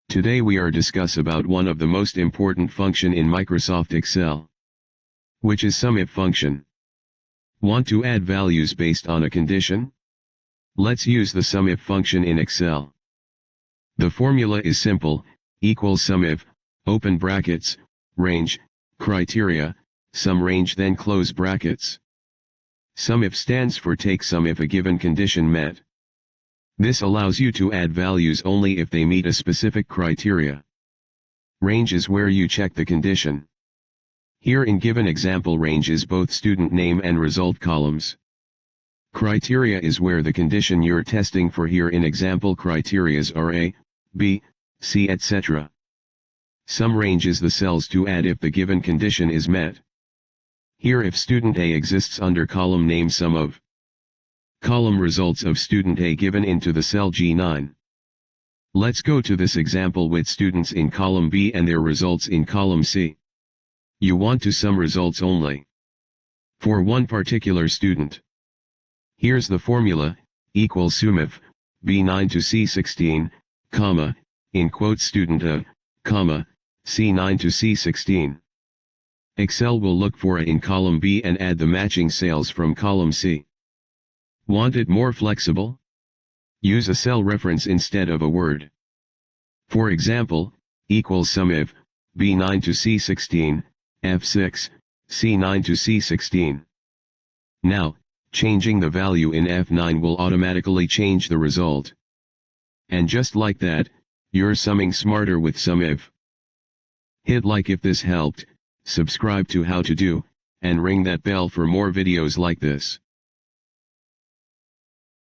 Today we are discuss about one of the most important function in Microsoft Excel, which is Sumif function. Want to add values based on a condition? Let's use the Sumif function in Excel. The formula is simple, equals Sumif, open brackets, range, criteria, sum range then close brackets. Sumif stands for take sum if a given condition met. This allows you to add values only if they meet a specific criteria. Range is where you check the condition. Here in given example range is both student name and result columns. Criteria is where the condition you're testing for. Here in example criterias are A, B, C etc. Sum range is the cells to add if the given condition is met. Here if student A exists under column name sum of column results of student A given into the cell G9. Let's go to this example with students in column B and their results in column C. You want to sum results only for one particular student. Here's the formula, equals Sumif, B9 to C16, comma, in quotes student A, comma, C9 to C16. Excel will look for A in column B and add the matching cells from column C. Want it more flexible? Use a cell reference instead of a word. For example, equals Sumif, B9 to C16, F6, C9 to C16. Now, changing the value in F9 will automatically change the result. And just like that, you're summing smarter with Sumif. Hit like if this helped, subscribe to How to Do, and ring that bell for more videos like this.